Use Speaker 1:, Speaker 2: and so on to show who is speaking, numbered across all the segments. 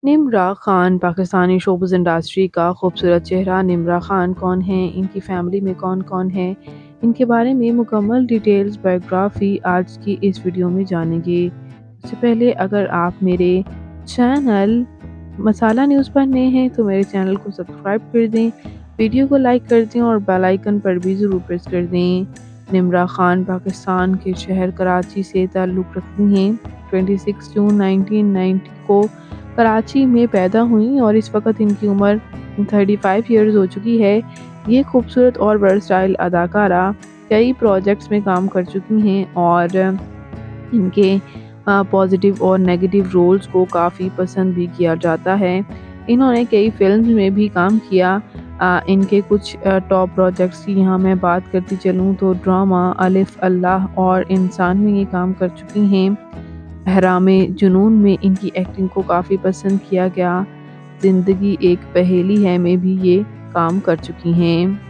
Speaker 1: Nimra Khan Pakistani showbiz industry का खूबसूरत चेहरा। निम्रा खान कौन हैं, इनकी फैमिली में कौन-कौन है, इनके बारे में मुकम्मल डिटेल्स बायोग्राफी आज की इस वीडियो में जानेंगे। इससे पहले अगर आप मेरे चैनल मसाला न्यूज़ पर नए हैं तो मेरे चैनल को सब्सक्राइब कर दें, वीडियो को लाइक कर दें और बेल आइकन पर भी ज़रूर प्रेस कर दें। निम्रा खान पाकिस्तान के शहर कराची से ताल्लुक़ रखती हैं। 26 जून 1990 को कराची में पैदा हुई और इस वक्त इनकी उम्र 35 इयर्स हो चुकी है। ये खूबसूरत और वर्सटाइल अदाकारा कई प्रोजेक्ट्स में काम कर चुकी हैं और इनके पॉजिटिव और नेगेटिव रोल्स को काफ़ी पसंद भी किया जाता है। इन्होंने कई फिल्म्स में भी काम किया। इनके कुछ टॉप प्रोजेक्ट्स की यहाँ मैं बात करती चलूँ तो ड्रामा अलिफ अल्लाह और इंसान में ये काम कर चुकी हैं। बहरामे जुनून में इनकी एक्टिंग को काफ़ी पसंद किया गया। ज़िंदगी एक पहेली है में भी ये काम कर चुकी हैं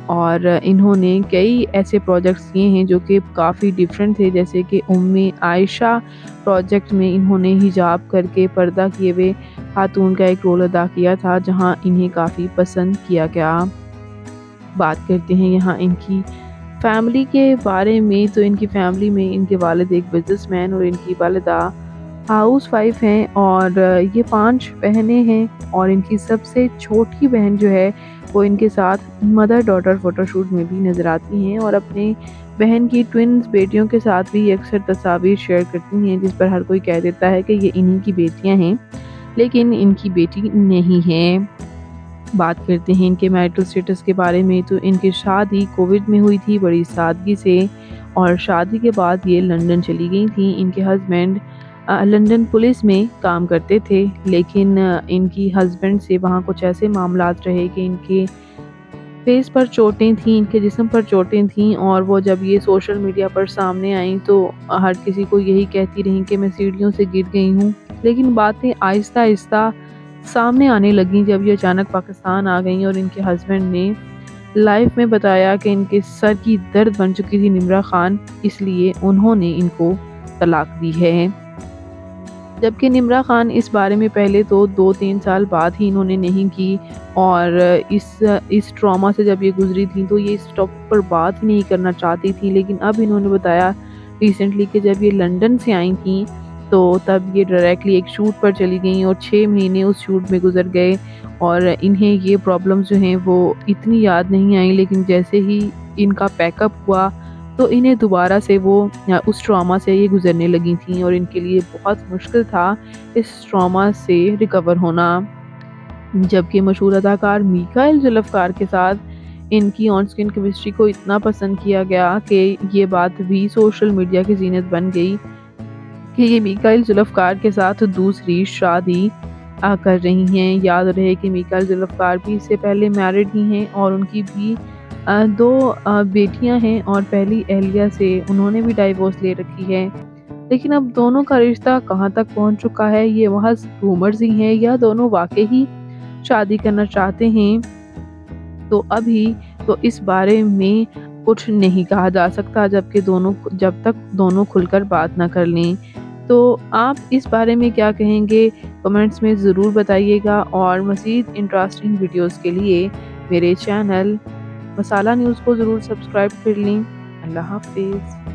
Speaker 1: और इन्होंने कई ऐसे प्रोजेक्ट्स किए हैं जो कि काफ़ी डिफरेंट थे, जैसे कि उम्मे आयशा प्रोजेक्ट में इन्होंने हिजाब करके पर्दा किए हुए खातून का एक रोल अदा किया था, जहां इन्हें काफ़ी पसंद किया गया। बात करते हैं यहाँ इनकी फैमिली के बारे में, तो इनकी फैमिली में इनके वालिद एक बिजनेसमैन और इनकी वालिदा हाउसवाइफ हैं और ये 5 बहनें हैं और इनकी सबसे छोटी बहन जो है वो इनके साथ मदर डॉटर फ़ोटोशूट में भी नज़र आती हैं और अपने बहन की ट्विन्स बेटियों के साथ भी अक्सर तस्वीर शेयर करती हैं, जिस पर हर कोई कह देता है कि ये इन्हीं की बेटियां हैं, लेकिन इनकी बेटी नहीं है। बात करते हैं इनके मैरिटल स्टेटस के बारे में, तो इनकी शादी कोविड में हुई थी बड़ी सादगी से और शादी के बाद ये लंदन चली गई थी। इनके हस्बैंड लंदन पुलिस में काम करते थे, लेकिन इनकी हस्बैंड से वहाँ कुछ ऐसे मामलात रहे कि इनके फेस पर चोटें थीं, इनके जिस्म पर चोटें थीं और वो जब ये सोशल मीडिया पर सामने आईं तो हर किसी को यही कहती रहीं कि मैं सीढ़ियों से गिर गई हूँ। लेकिन बातें आहिस्ता आहिस्ता सामने आने लगीं जब ये अचानक पाकिस्तान आ गईं और इनके हस्बैंड ने लाइव में बताया कि इनके सर की दर्द बन चुकी थी निम्रा खान, इसलिए उन्होंने इनको तलाक दी है। जबकि निम्रा खान इस बारे में पहले तो 2-3 साल बाद ही इन्होंने नहीं की और इस ट्रॉमा से जब ये गुजरी थी तो ये इस टॉपिक पर बात ही नहीं करना चाहती थी, लेकिन अब इन्होंने बताया रिसेंटली कि जब ये लंदन से आई थी तो तब ये डायरेक्टली एक शूट पर चली गई और 6 महीने उस शूट में गुजर गए और इन्हें ये प्रॉब्लम्स जो हैं वो इतनी याद नहीं आई, लेकिन जैसे ही इनका पैकअप हुआ तो इन्हें दोबारा से वो उस ट्रॉमा से ये गुजरने लगी थी और इनके लिए बहुत मुश्किल था इस ट्रॉमा से रिकवर होना। जबकि मशहूर अदाकार मीकाइल जुल्फ़कार के साथ इनकी ऑन स्क्रीन केमिस्ट्री को इतना पसंद किया गया कि ये बात भी सोशल मीडिया की ज़ीनत बन गई कि ये मीकाइल जुल्फ़कार के साथ दूसरी शादी कर रही हैं। याद रहे कि मीकाइल जुल्फ़कार भी इससे पहले मैरिड ही हैं और उनकी भी 2 बेटियां हैं और पहली अहलिया से उन्होंने भी डाइवोर्स ले रखी है। लेकिन अब दोनों का रिश्ता कहां तक पहुंच चुका है ये महज रूमर्स ही हैं या दोनों वाकई ही शादी करना चाहते हैं, तो अभी तो इस बारे में कुछ नहीं कहा जा सकता जब तक दोनों खुलकर बात ना कर लें। तो आप इस बारे में क्या कहेंगे, कमेंट्स में ज़रूर बताइएगा और मज़ीद इंटरेस्टिंग वीडियोस के लिए मेरे चैनल मसाला न्यूज़ को ज़रूर सब्सक्राइब कर लें। अल्लाह हाफ़िज़।